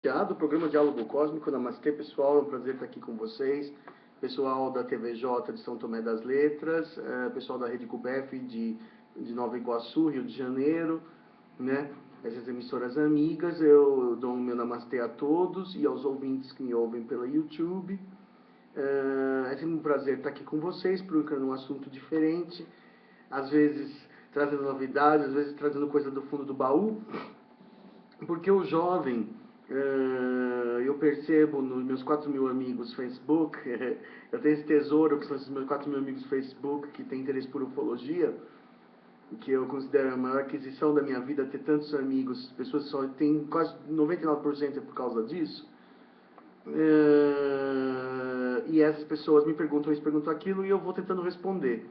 Do programa Diálogo Cósmico. Namastê, pessoal, é um prazer estar aqui com vocês. Pessoal da TVJ de São Tomé das Letras, pessoal da Rede CUBEF de Nova Iguaçu, Rio de Janeiro, né? Essas emissoras amigas. Eu dou o meu namastê a todos e aos ouvintes que me ouvem pela YouTube. É sempre um prazer estar aqui com vocês, procurando um assunto diferente, às vezes trazendo novidades, às vezes trazendo coisa do fundo do baú, porque o jovem... eu percebo nos meus 4.000 amigos Facebook, eu tenho esse tesouro que são esses meus 4.000 amigos Facebook que têm interesse por ufologia, que eu considero a maior aquisição da minha vida, ter tantos amigos, pessoas só tem quase 99% é por causa disso. E essas pessoas me perguntam isso, perguntam aquilo, e eu vou tentando responder.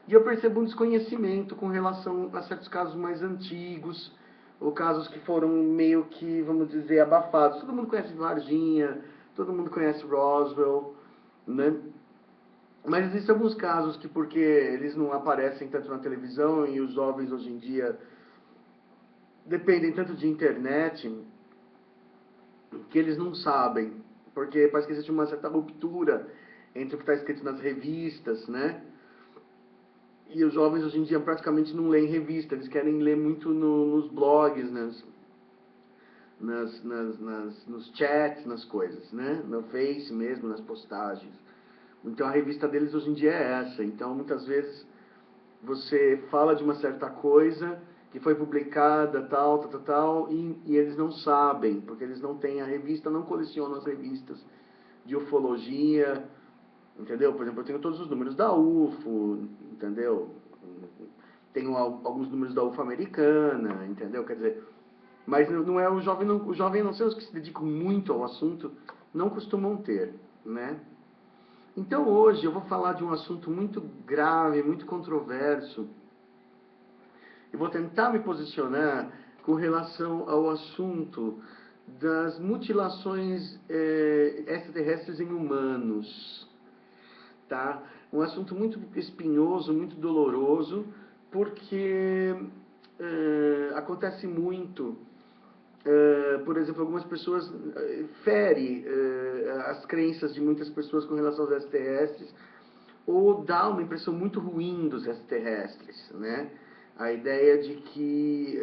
E eu percebo um desconhecimento com relação a certos casos mais antigos, ou casos que foram meio que, vamos dizer, abafados. Todo mundo conhece Varginha, todo mundo conhece Roswell, né? Mas existem alguns casos que, porque eles não aparecem tanto na televisão, e os jovens hoje em dia dependem tanto de internet, que eles não sabem. Porque parece que existe uma certa ruptura entre o que está escrito nas revistas, né? E os jovens hoje em dia praticamente não leem revista, eles querem ler muito nos blogs, nos chats, nas coisas, né? No Face mesmo, nas postagens. Então a revista deles hoje em dia é essa. Então muitas vezes você fala de uma certa coisa que foi publicada, tal, e eles não sabem, porque eles não têm a revista, não colecionam as revistas de ufologia, entendeu? Por exemplo, eu tenho todos os números da UFO, entendeu? Tenho alguns números da UFO americana, entendeu? Quer dizer, mas não é o jovem, não, não sei, os que se dedicam muito ao assunto, não costumam ter, né? Então hoje eu vou falar de um assunto muito grave, muito controverso. E vou tentar me posicionar com relação ao assunto das mutilações extraterrestres em humanos. Tá? Um assunto muito espinhoso, muito doloroso, porque acontece muito. Por exemplo, algumas pessoas fere as crenças de muitas pessoas com relação aos extraterrestres, ou dá uma impressão muito ruim dos extraterrestres, né? A ideia de que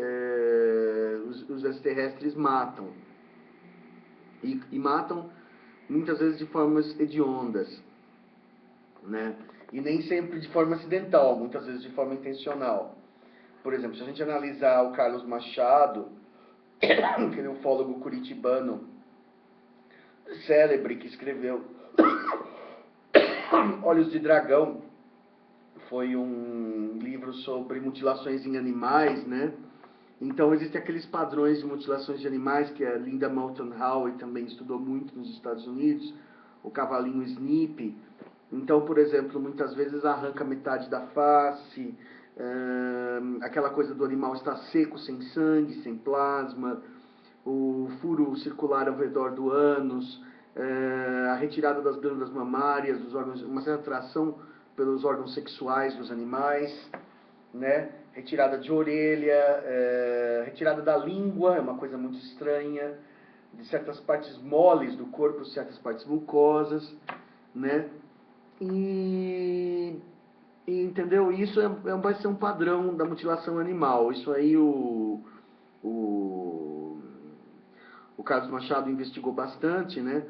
os extraterrestres matam. E matam muitas vezes de formas hediondas, né? E nem sempre de forma acidental, muitas vezes de forma intencional. Por exemplo, se a gente analisar o Carlos Machado, aquele ufólogo curitibano célebre que escreveu Olhos de Dragão, foi um livro sobre mutilações em animais, né? Então existem aqueles padrões de mutilações de animais que a Linda Moulton Howe também estudou muito nos Estados Unidos, o cavalinho Snip. Então, por exemplo, muitas vezes arranca metade da face, aquela coisa do animal estar seco, sem sangue, sem plasma, o furo circular ao redor do ânus, a retirada das glândulas mamárias, dos órgãos, uma certa atração pelos órgãos sexuais dos animais, né? Retirada de orelha, retirada da língua, é uma coisa muito estranha, de certas partes moles do corpo, certas partes mucosas, né? E entendeu? Isso vai ser um padrão da mutilação animal. Isso aí o Carlos Machado investigou bastante, né?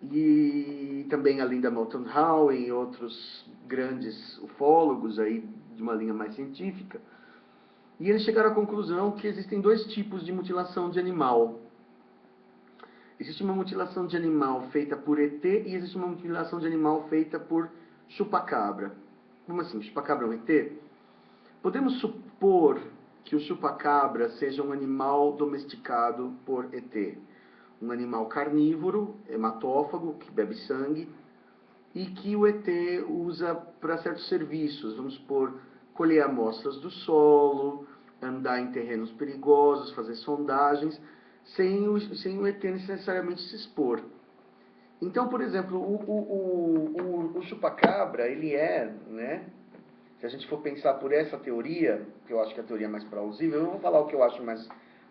E também além da Moulton Howe e outros grandes ufólogos aí de uma linha mais científica. E eles chegaram à conclusão que existem dois tipos de mutilação de animal. Existe uma mutilação de animal feita por ET e existe uma mutilação de animal feita por chupacabra. Como assim? Chupacabra é um ET? Podemos supor que o chupacabra seja um animal domesticado por ET. Um animal carnívoro, hematófago, que bebe sangue, e que o ET usa para certos serviços. Vamos supor, colher amostras do solo, andar em terrenos perigosos, fazer sondagens, sem o ET necessariamente se expor. Então, por exemplo, o chupacabra, ele né? Se a gente for pensar por essa teoria, que eu acho que é a teoria mais plausível, eu vou falar o que eu acho mais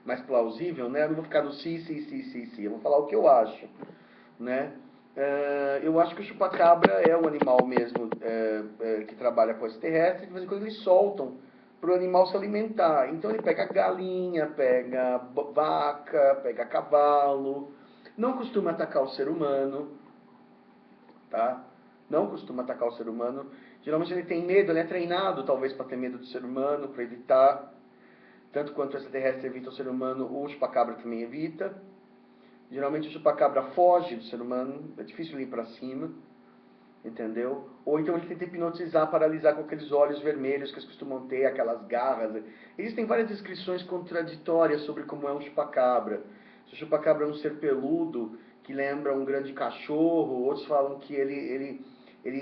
mais plausível, né? Eu não vou ficar no se, eu vou falar o que eu acho, né? Eu acho que o chupacabra é um animal mesmo que trabalha com extraterrestres, de vez em quando eles soltam para o animal se alimentar. Então ele pega galinha, pega vaca, pega cavalo, não costuma atacar o ser humano, tá? Não costuma atacar o ser humano. Geralmente ele tem medo, ele é treinado talvez para ter medo do ser humano, para evitar. Tanto quanto o extraterrestre evita o ser humano, o chupacabra também evita. Geralmente o chupacabra foge do ser humano, é difícil ele ir para cima, entendeu? Ou então ele tenta hipnotizar, paralisar com aqueles olhos vermelhos que eles costumam ter, aquelas garras. Existem várias descrições contraditórias sobre como é um chupacabra. Se o chupacabra é um ser peludo, que lembra um grande cachorro, outros falam que ele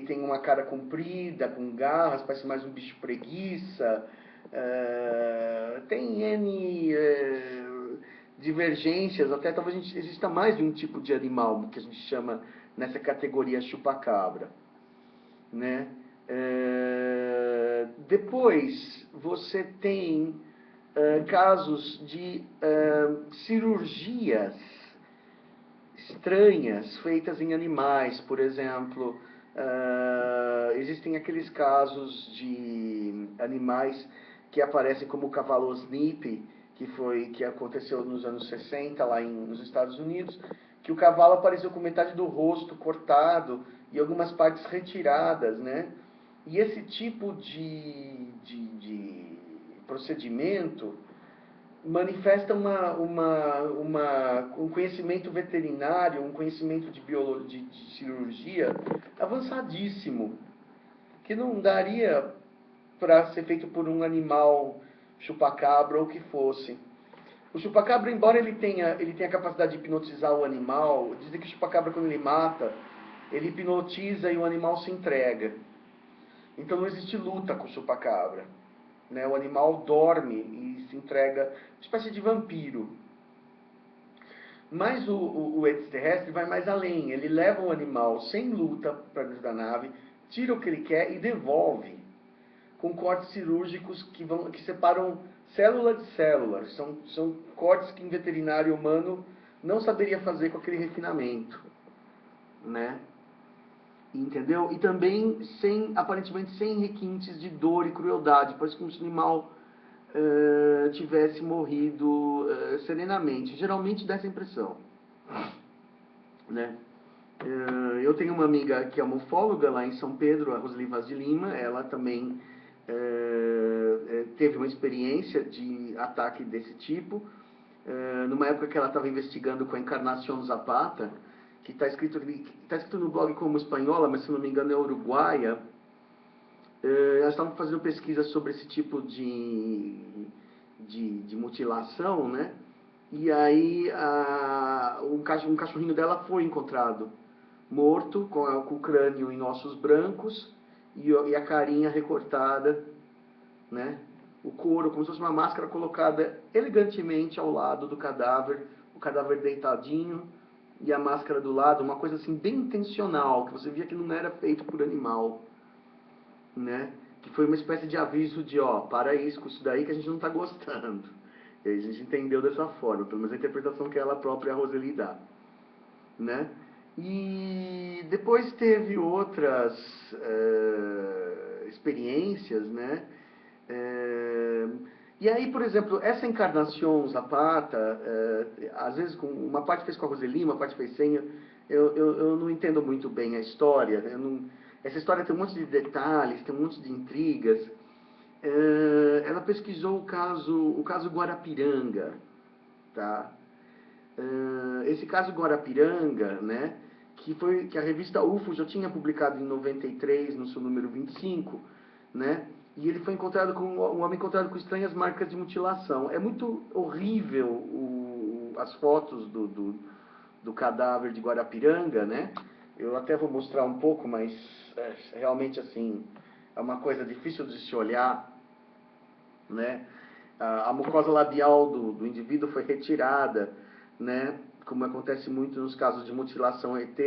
tem uma cara comprida, com garras, parece mais um bicho preguiça. Tem N divergências, até talvez exista mais de um tipo de animal que a gente chama nessa categoria chupacabra, né? Depois você tem casos de cirurgias estranhas feitas em animais, por exemplo, existem aqueles casos de animais que aparecem como o cavalo Snip, que aconteceu nos anos 60 lá nos Estados Unidos, que o cavalo apareceu com metade do rosto cortado e algumas partes retiradas, né? E esse tipo de procedimento manifesta um conhecimento veterinário, um conhecimento de cirurgia avançadíssimo, que não daria para ser feito por um animal chupacabra ou que fosse. O chupacabra, embora ele tenha a capacidade de hipnotizar o animal, dizem que o chupacabra, quando ele mata, ele hipnotiza e o animal se entrega. Então não existe luta com o chupacabra, né? O animal dorme e se entrega, uma espécie de vampiro. Mas o extraterrestre vai mais além. Ele leva o animal sem luta para dentro da nave, tira o que ele quer e devolve, com cortes cirúrgicos que separam célula de célula. São cortes que um veterinário humano não saberia fazer com aquele refinamento, né? Entendeu? E também aparentemente sem requintes de dor e crueldade, parece como se o animal tivesse morrido serenamente. Geralmente dá essa impressão, né? Eu tenho uma amiga que é homofóloga lá em São Pedro, a Roseli Vaz de Lima. Ela também teve uma experiência de ataque desse tipo, numa época que ela estava investigando com a Encarnación Zapata, que está escrito no blog como espanhola, mas se não me engano é uruguaia. Elas estavam fazendo pesquisa sobre esse tipo de mutilação, né? E aí um cachorrinho dela foi encontrado morto, com o crânio em ossos brancos e a carinha recortada, né? O couro, como se fosse uma máscara colocada elegantemente ao lado do cadáver, o cadáver deitadinho e a máscara do lado, uma coisa assim bem intencional, que você via que não era feito por animal, né? Que foi uma espécie de aviso de, ó, para isso, com isso daí que a gente não está gostando. E aí a gente entendeu dessa forma, pelo menos a interpretação que ela própria, a Roseli, dá, né? E depois teve outras experiências, né? E aí, por exemplo, essa Encarnación Zapata, às vezes uma parte fez com a Roseli, uma parte fez sem, eu não entendo muito bem a história, essa história tem um monte de detalhes, tem um monte de intrigas. Ela pesquisou o caso Guarapiranga, tá? Esse caso Guarapiranga, né, que a revista UFO já tinha publicado em 93, no seu número 25, né, e ele foi encontrado um homem encontrado com estranhas marcas de mutilação. É muito horrível as fotos do cadáver de Guarapiranga, né? Eu até vou mostrar um pouco, mas realmente assim é uma coisa difícil de se olhar, né? A mucosa labial do indivíduo foi retirada, né? Como acontece muito nos casos de mutilação ET.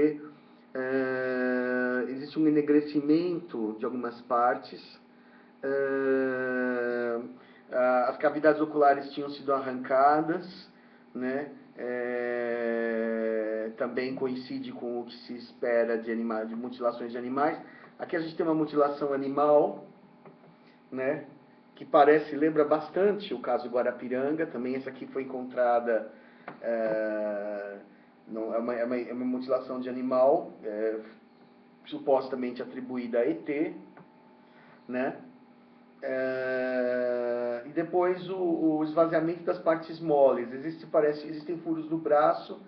Existe um enegrecimento de algumas partes. as cavidades oculares tinham sido arrancadas, né? Também coincide com o que se espera de mutilações de animais. Aqui a gente tem uma mutilação animal, né? Que lembra bastante o caso Guarapiranga. Também essa aqui foi encontrada, é uma mutilação de animal, supostamente atribuída a ET, né? E depois o esvaziamento das partes moles. Existem furos no braço,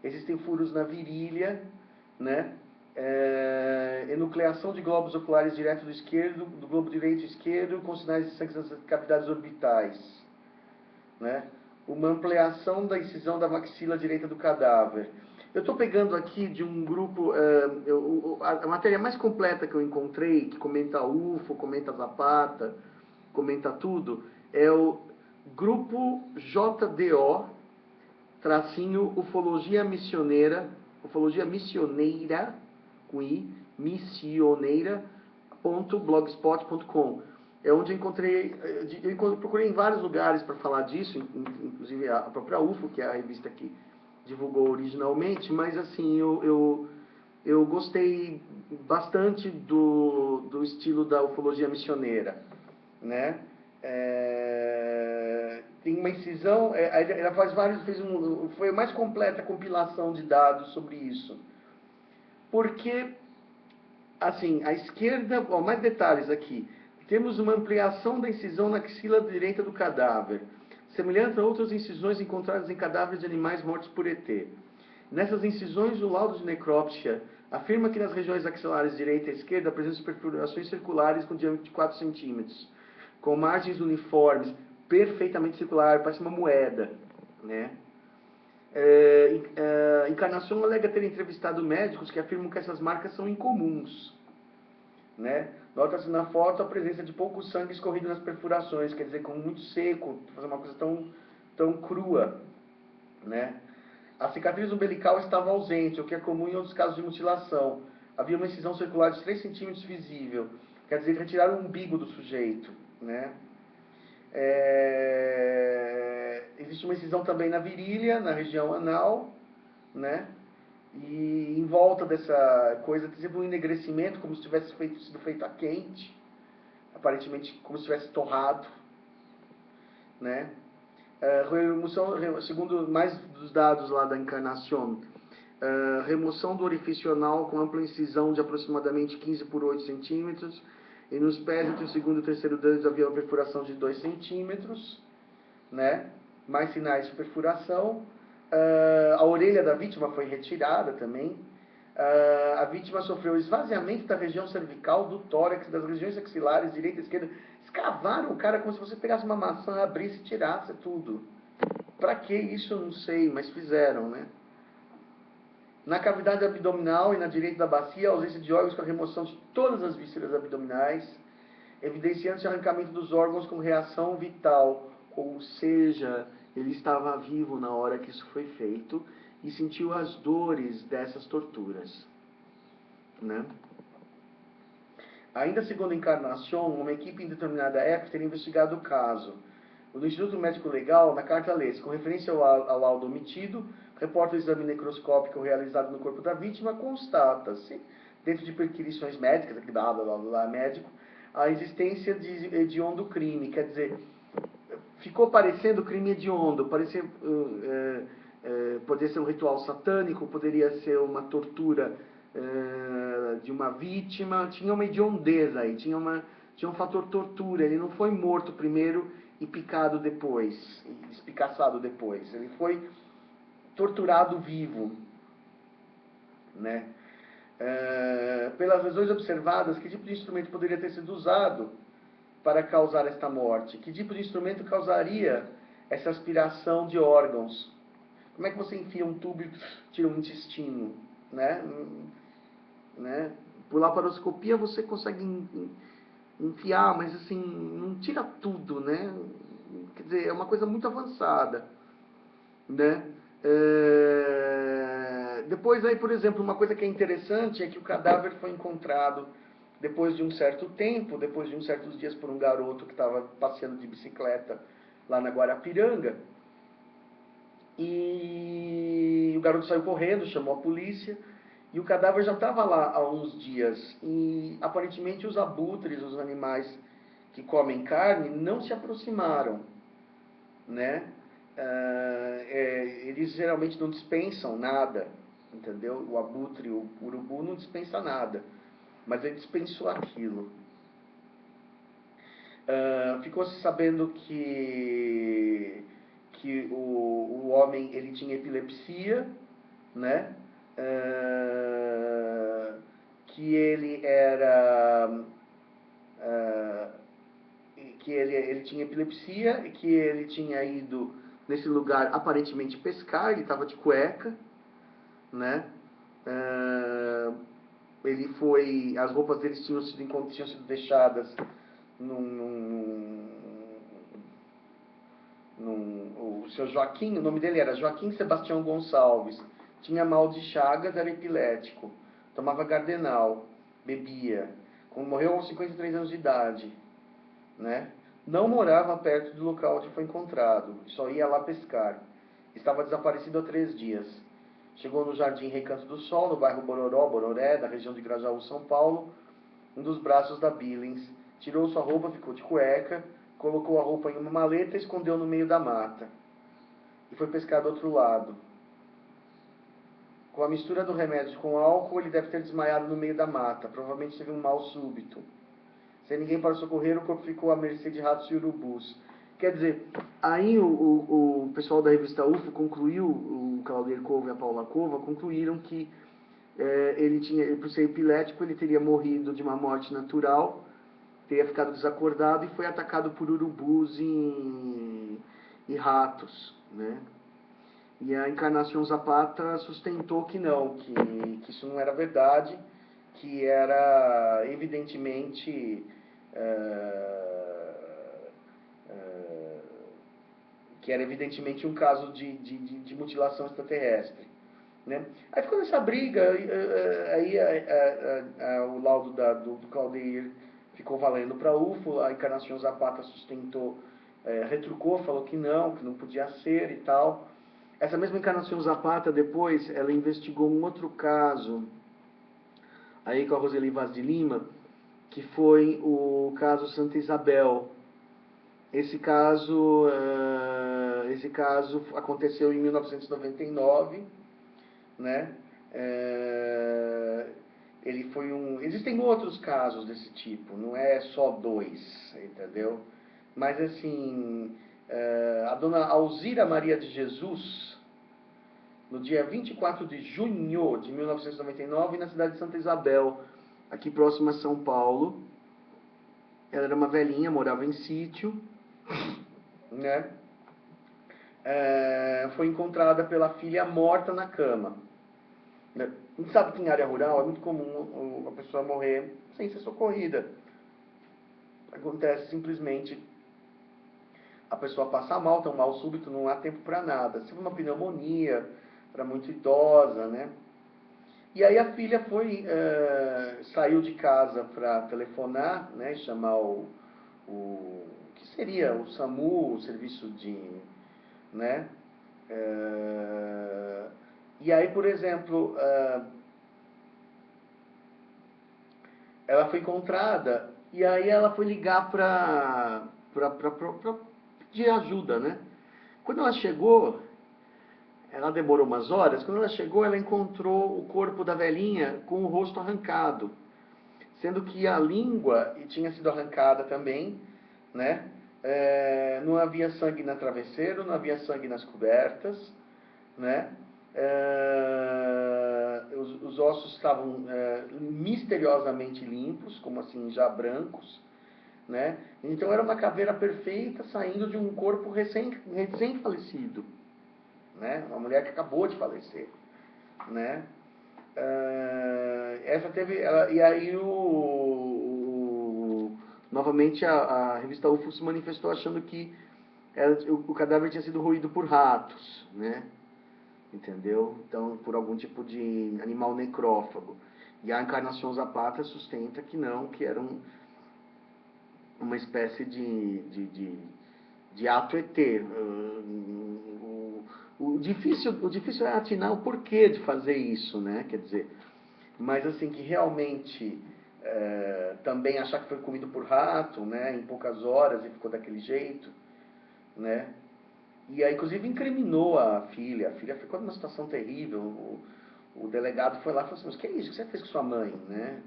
existem furos na virilha, né? Enucleação de globos oculares direto do globo direito e esquerdo, com sinais de sangue nas cavidades orbitais, né? Uma ampliação da incisão da maxila direita do cadáver. Eu estou pegando aqui de um grupo, a matéria mais completa que eu encontrei, que comenta UFO, comenta Zapata, comenta tudo, é o grupo JDO, tracinho ufologia missioneira, com I, missioneira.blogspot.com. É onde eu procurei em vários lugares para falar disso, inclusive a própria UFO, que é a revista que divulgou originalmente, mas assim, eu gostei bastante do estilo da ufologia missioneira, né? Tem uma incisão, ela faz vários, foi a mais completa compilação de dados sobre isso. Porque, assim, à esquerda, mais detalhes aqui, temos uma ampliação da incisão na axila direita do cadáver, semelhante a outras incisões encontradas em cadáveres de animais mortos por ET. Nessas incisões, o laudo de necrópsia afirma que nas regiões axilares direita e esquerda apresentam perfurações circulares com diâmetro de 4 centímetros, com margens uniformes, perfeitamente circular, parece uma moeda, né? Encarnação alega ter entrevistado médicos que afirmam que essas marcas são incomuns, né? Nota-se na foto a presença de pouco sangue escorrido nas perfurações, quer dizer, como muito seco, fazer uma coisa tão crua, né? A cicatriz umbilical estava ausente, o que é comum em outros casos de mutilação. Havia uma incisão circular de 3 centímetros visível, quer dizer, retiraram o umbigo do sujeito, né? Existe uma incisão também na virilha, na região anal, né? E em volta dessa coisa tem sempre um enegrecimento, como se tivesse sido feito a quente, aparentemente como se tivesse torrado, né? Segundo mais dos dados lá da Encarnação, remoção do orifício anal com ampla incisão de aproximadamente 15 por 8 centímetros, e nos pés entre o segundo e o terceiro dedo havia uma perfuração de 2 centímetros, né? Mais sinais de perfuração. A orelha da vítima foi retirada também. A vítima sofreu esvaziamento da região cervical, do tórax, das regiões axilares, direita e esquerda. Escavaram o cara como se você pegasse uma maçã, abrisse e tirasse tudo. Pra que isso eu não sei, mas fizeram, né? Na cavidade abdominal e na direita da bacia, a ausência de órgãos com a remoção de todas as vísceras abdominais, evidenciando-se o arrancamento dos órgãos com reação vital, ou seja, ele estava vivo na hora que isso foi feito e sentiu as dores dessas torturas, né? Ainda segundo a Encarnação, uma equipe em determinada época teria investigado o caso. O Instituto Médico Legal, na carta lê-se, com referência ao laudo omitido, reporta o exame necroscópico realizado no corpo da vítima, constata-se, dentro de perquisições médicas, aqui médico, a existência de hediondo crime, quer dizer, ficou parecendo crime hediondo, poderia ser um ritual satânico, poderia ser uma tortura de uma vítima, tinha uma hediondeza aí, tinha um fator tortura, ele não foi morto primeiro e picado depois, espicaçado depois, ele foi torturado vivo, né? Pelas lesões observadas, que tipo de instrumento poderia ter sido usado para causar esta morte? Que tipo de instrumento causaria essa aspiração de órgãos? Como é que você enfia um tubo e tira um intestino, né? Por laparoscopia você consegue enfiar, mas assim, não tira tudo, né? Quer dizer, é uma coisa muito avançada, né? Depois aí, por exemplo, uma coisa que é interessante é que o cadáver foi encontrado depois de um certo tempo, depois de uns certos dias por um garoto que estava passeando de bicicleta lá na Guarapiranga, e o garoto saiu correndo, chamou a polícia, e o cadáver já estava lá há uns dias. E aparentemente os abutres, os animais que comem carne, não se aproximaram, né? Eles geralmente não dispensam nada, entendeu? O abutre, o urubu não dispensa nada, mas ele dispensou aquilo. Ficou-se sabendo que o homem ele tinha epilepsia, né? Que ele era que ele tinha epilepsia e que ele tinha ido nesse lugar aparentemente pescar, ele estava de cueca, né? Ele foi, as roupas deles tinham sido deixadas o seu Joaquim, o nome dele era Joaquim Sebastião Gonçalves, tinha mal de Chagas, era epilético, tomava Gardenal, bebia, morreu aos 53 anos de idade, né? Não morava perto do local onde foi encontrado, só ia lá pescar. Estava desaparecido há 3 dias. Chegou no Jardim Recanto do Sol, no bairro Bororé, da região de Grajaú, São Paulo, um dos braços da Billings. Tirou sua roupa, ficou de cueca, colocou a roupa em uma maleta e escondeu no meio da mata. E foi pescar do outro lado. Com a mistura do remédio com álcool, ele deve ter desmaiado no meio da mata. Provavelmente teve um mal súbito. Sem ninguém para socorrer, o corpo ficou à mercê de ratos e urubus. Quer dizer, aí o pessoal da revista UFO concluiu, o Claudio Cova e a Paula Cova concluíram que por ser epilético, ele teria morrido de uma morte natural, teria ficado desacordado e foi atacado por urubus e ratos, né? E a Encarnação Zapata sustentou que não, que isso não era verdade, que era evidentemente um caso de mutilação extraterrestre, né? Aí ficou nessa briga, aí o laudo do Claudeir ficou valendo para a UFO, a Encarnação Zapata sustentou, retrucou, falou que não podia ser e tal. Essa mesma Encarnação Zapata, depois, ela investigou um outro caso, aí com a Roseli Vaz de Lima, que foi o caso Santa Isabel. Esse caso aconteceu em 1999, né? Existem outros casos desse tipo, não é só 2, entendeu? Mas assim, a dona Alzira Maria de Jesus, no dia 24 de junho de 1999, na cidade de Santa Isabel, aqui próximo a São Paulo, ela era uma velhinha, morava em sítio, né? Foi encontrada pela filha morta na cama. A gente sabe que em área rural é muito comum a pessoa morrer sem ser socorrida. Acontece simplesmente a pessoa passa mal, tem um mal súbito, não há tempo para nada. Se for uma pneumonia, para muito idosa, né? E aí a filha saiu de casa para telefonar, né? Chamar o que seria o SAMU, o serviço de, né? E aí, por exemplo, ela foi encontrada e aí ela foi ligar para pedir ajuda, né? Quando ela chegou, ela demorou umas horas, quando ela chegou, ela encontrou o corpo da velhinha com o rosto arrancado, sendo que a língua tinha sido arrancada também, né? Não havia sangue na travesseiro, não havia sangue nas cobertas, né? Os ossos estavam misteriosamente limpos, como assim, já brancos, né? Então era uma caveira perfeita saindo de um corpo recém-falecido, né? Uma mulher que acabou de falecer, né? E aí novamente a revista UFO se manifestou achando que o cadáver tinha sido roído por ratos, né? Entendeu? Então, por algum tipo de animal necrófago. E a Encarnação Zapata sustenta que não, que era uma espécie de ato ET. O difícil é atinar o porquê de fazer isso, né? Quer dizer, mas assim, que realmente também achar que foi comido por rato, né? Em poucas horas e ficou daquele jeito, né? E aí, inclusive, incriminou a filha. A filha ficou numa situação terrível. O delegado foi lá e falou assim, mas que é isso que você fez com sua mãe, né?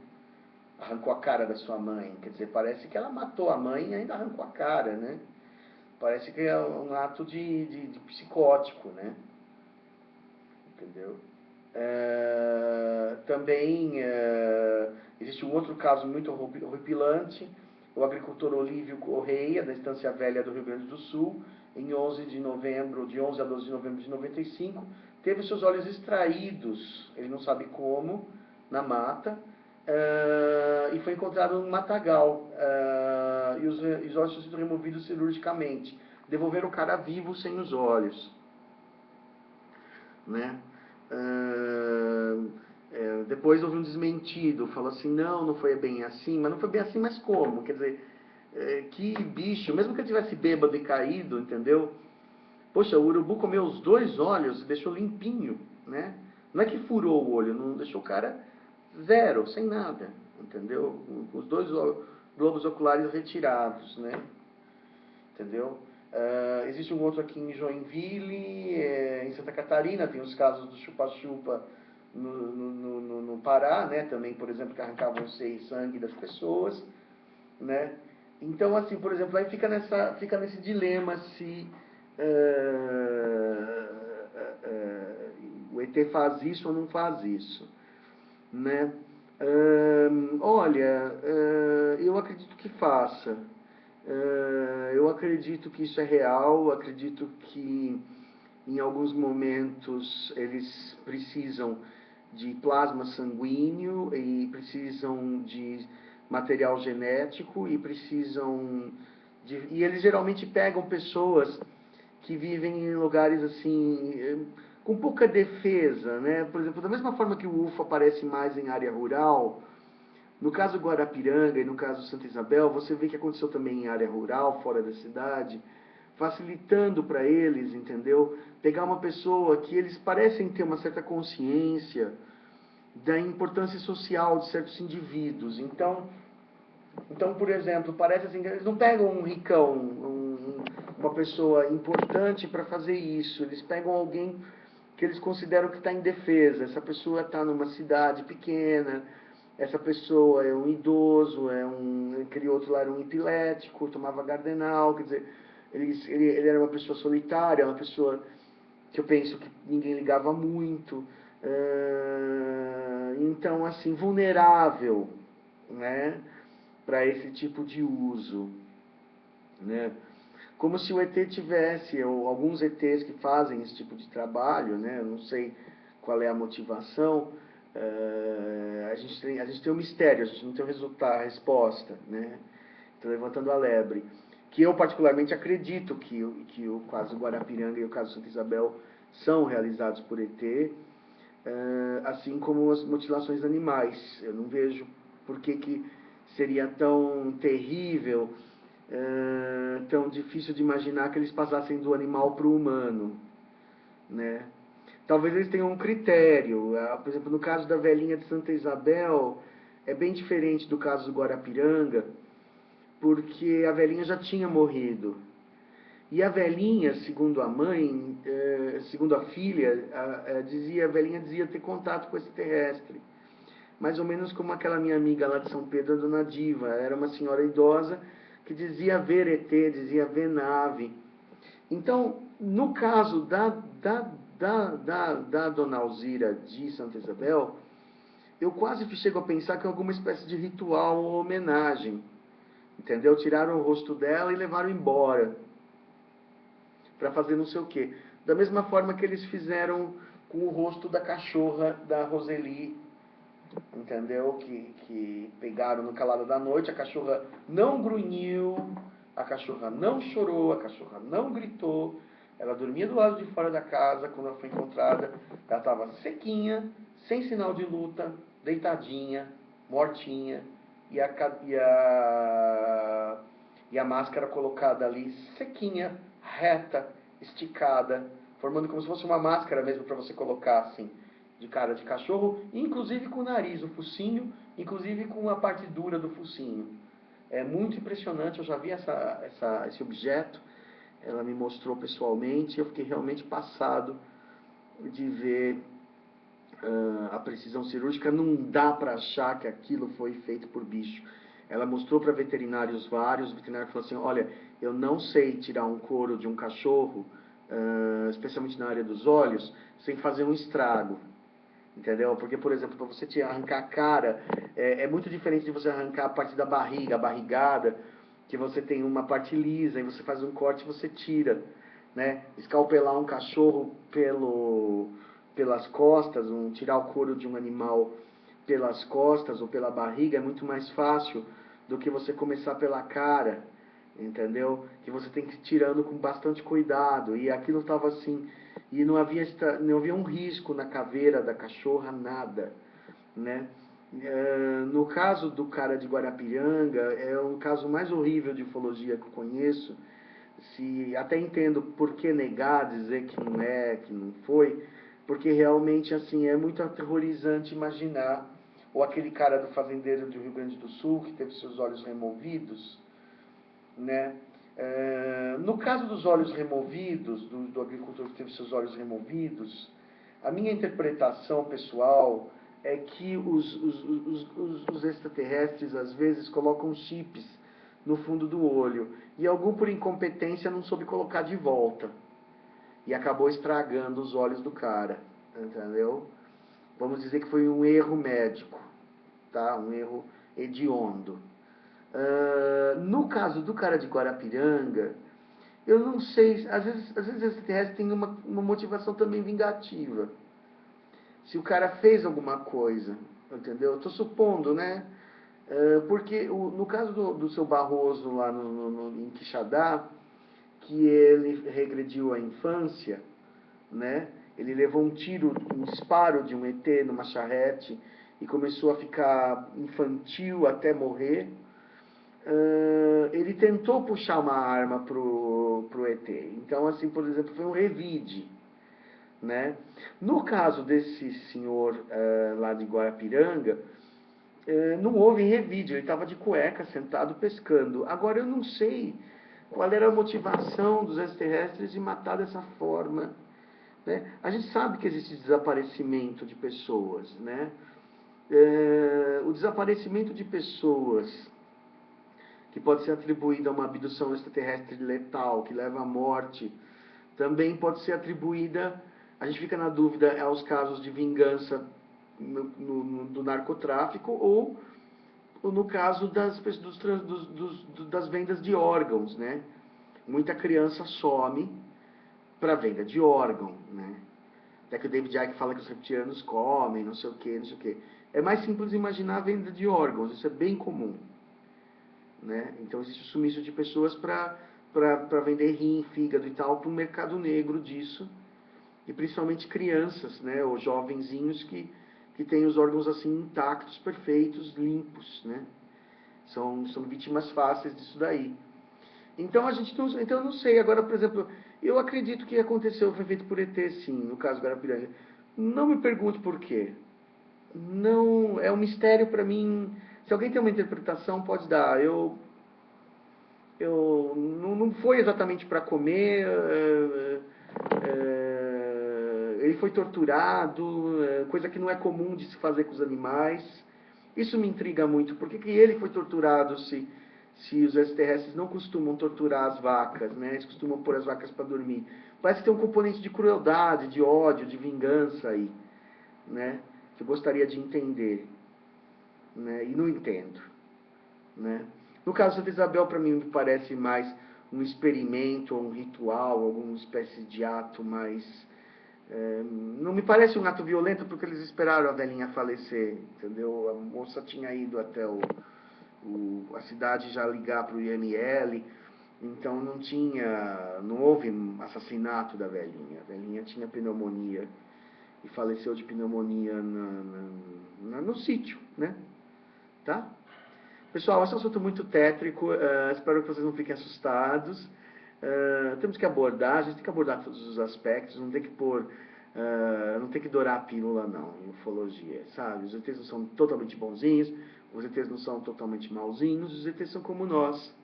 Arrancou a cara da sua mãe. Quer dizer, parece que ela matou a mãe e ainda arrancou a cara, né? Parece que é um ato de psicótico, né? Entendeu? Também existe um outro caso muito horripilante. O agricultor Olívio Correia, da Estância Velha do Rio Grande do Sul, em 11 de novembro, de 11 a 12 de novembro de 95, teve seus olhos extraídos, ele não sabe como, na mata, e foi encontrado um matagal, e os olhos tinham sido removidos cirurgicamente. Devolveram o cara vivo sem os olhos, né? Depois houve um desmentido, falou assim, não foi bem assim, mas não foi bem assim, mas como? Quer dizer, que bicho, mesmo que ele tivesse bêbado e caído, entendeu? Poxa, o urubu comeu os 2 olhos e deixou limpinho, né? Não é que furou o olho, não deixou o cara zero, sem nada, entendeu? Com os 2 globos oculares retirados, né? Entendeu? Existe um outro aqui em Joinville, em Santa Catarina, tem os casos do chupa-chupa no Pará, né? Também, por exemplo, que arrancavam sangue das pessoas, né? Então, assim, por exemplo, aí fica nesse dilema se o ET faz isso ou não faz isso, né? Olha, eu acredito que faça. Eu acredito que isso é real, acredito que em alguns momentos eles precisam de plasma sanguíneo e precisam de material genético e precisam e eles geralmente pegam pessoas que vivem em lugares assim com pouca defesa, né? Por exemplo, da mesma forma que o UFO aparece mais em área rural, no caso Guarapiranga e no caso Santa Isabel, você vê que aconteceu também em área rural, fora da cidade, facilitando para eles, entendeu? Pegar uma pessoa que eles parecem ter uma certa consciência da importância social de certos indivíduos. Então por exemplo, parece assim que eles não pegam um ricão, uma pessoa importante para fazer isso. Eles pegam alguém que eles consideram que está em defesa. Essa pessoa está numa cidade pequena, essa pessoa é um idoso, aquele outro lá era um epilético, tomava Gardenal, quer dizer, ele era uma pessoa solitária, uma pessoa que eu penso que ninguém ligava muito, então, assim, vulnerável, né, para esse tipo de uso, né? Como se o ET tivesse, ou alguns ETs que fazem esse tipo de trabalho, né? Eu não sei qual é a motivação, a gente tem um mistério, a gente não tem o resultado, a resposta, né? Estou levantando a lebre. Que eu particularmente acredito que o caso Guarapiranga e o caso Santa Isabel são realizados por ET, assim como as mutilações animais. Eu não vejo por que seria tão terrível, tão difícil de imaginar que eles passassem do animal para o humano, né? Talvez eles tenham um critério. Por exemplo, no caso da velhinha de Santa Isabel, é bem diferente do caso do Guarapiranga, porque a velhinha já tinha morrido. E a velhinha, segundo a mãe, segundo a filha, a velhinha dizia ter contato com esse terrestre. Mais ou menos como aquela minha amiga lá de São Pedro, a dona Diva. Era uma senhora idosa que dizia ver ET, dizia ver nave. Então, no caso da dona Alzira de Santa Isabel, eu quase chego a pensar que é alguma espécie de ritual ou homenagem. Entendeu? Tiraram o rosto dela e levaram embora para fazer não sei o quê. Da mesma forma que eles fizeram com o rosto da cachorra da Roseli, entendeu? Que pegaram no calado da noite, a cachorra não grunhiu, a cachorra não chorou, a cachorra não gritou, ela dormia do lado de fora da casa quando ela foi encontrada, ela estava sequinha, sem sinal de luta, deitadinha, mortinha, e a máscara colocada ali, sequinha, reta, esticada, formando como se fosse uma máscara mesmo para você colocar assim, de cara de cachorro, inclusive com o nariz, o focinho, inclusive com a parte dura do focinho. É muito impressionante, eu já vi esse objeto, ela me mostrou pessoalmente, eu fiquei realmente passado de ver a precisão cirúrgica. Não dá para achar que aquilo foi feito por bicho. Ela mostrou para veterinários vários, o veterinário falou assim, olha, eu não sei tirar um couro de um cachorro, especialmente na área dos olhos, sem fazer um estrago. Entendeu? Porque, por exemplo, para você arrancar a cara, é muito diferente de você arrancar a parte da barriga, a barrigada, que você tem uma parte lisa, e você faz um corte e você tira. Né? Escalpelar um cachorro pelas costas, tirar o couro de um animal pelas costas ou pela barriga é muito mais fácil do que você começar pela cara, entendeu? Que você tem que ir tirando com bastante cuidado, e aquilo estava assim, e não havia um risco na caveira da cachorra, nada, né? No caso do cara de Guarapiranga, é um caso mais horrível de ufologia que eu conheço. Até entendo por que negar, dizer que não é, que não foi, porque realmente assim é muito aterrorizante imaginar, ou aquele cara do fazendeiro do Rio Grande do Sul que teve seus olhos removidos, né? No caso dos olhos removidos, do agricultor que teve seus olhos removidos, a minha interpretação pessoal é que os extraterrestres às vezes colocam chips no fundo do olho, e algum por incompetência não soube colocar de volta, e acabou estragando os olhos do cara, entendeu? Vamos dizer que foi um erro médico, tá? Um erro hediondo. No caso do cara de Guarapiranga, eu não sei, às vezes esse extraterrestre tem uma motivação também vingativa. Se o cara fez alguma coisa, entendeu? Eu estou supondo, né? Porque no caso do seu Barroso lá em Quixadá, que ele regrediu à infância, né? Ele levou um disparo de um ET numa charrete e começou a ficar infantil até morrer. Ele tentou puxar uma arma pro ET. Então, assim, por exemplo, foi um revide, né? No caso desse senhor lá de Guarapiranga, não houve revide, ele estava de cueca, sentado, pescando. Agora, eu não sei qual era a motivação dos extraterrestres de matar dessa forma, né? A gente sabe que existe desaparecimento de pessoas, né? O desaparecimento de pessoas que pode ser atribuído a uma abdução extraterrestre letal, que leva à morte, também pode ser atribuída, a gente fica na dúvida, aos casos de vingança do narcotráfico ou no caso das vendas de órgãos, né? Muita criança some para venda de órgão, né? Até que o David Icke fala que os reptilianos comem, não sei o que, não sei o que. É mais simples imaginar a venda de órgãos, isso é bem comum, né? Então existe o sumiço de pessoas para vender rim, fígado e tal, para o mercado negro disso, e principalmente crianças, né? Ou jovenzinhos que têm os órgãos assim intactos, perfeitos, limpos, né? São vítimas fáceis disso daí. Então então eu não sei. Agora, por exemplo, eu acredito que aconteceu, foi feito por ET, sim, no caso do Guarapiranga. Não me pergunte por quê. Não, é um mistério para mim. Se alguém tem uma interpretação, pode dar. Não foi exatamente para comer. Ele foi torturado, coisa que não é comum de se fazer com os animais. Isso me intriga muito. Por que ele foi torturado se os extraterrestres não costumam torturar as vacas, né? Eles costumam pôr as vacas para dormir. Parece que tem um componente de crueldade, de ódio, de vingança aí, né? Que eu gostaria de entender, né? E não entendo, né? No caso da Isabel, para mim, me parece mais um experimento, ou um ritual, alguma espécie de ato mais... não me parece um ato violento, porque eles esperaram a velhinha falecer, entendeu? A moça tinha ido até a cidade já ligar para o IML, então não houve assassinato da velhinha. A velhinha tinha pneumonia e faleceu de pneumonia no sítio, né? Tá? Pessoal, esse é um assunto muito tétrico, espero que vocês não fiquem assustados. Temos que abordar, a gente tem que abordar todos os aspectos, não tem que não tem que dourar a pílula não, em ufologia, sabe? Os ETs não são totalmente bonzinhos, os ETs não são totalmente malzinhos, os ETs são como nós,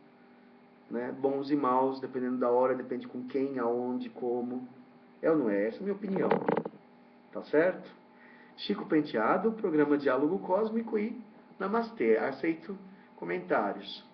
né? Bons e maus, dependendo da hora, depende com quem, aonde, como. É ou não é? Essa é a minha opinião. Tá certo? Chico Penteado, programa Diálogo Cósmico e Namastê. Aceito comentários.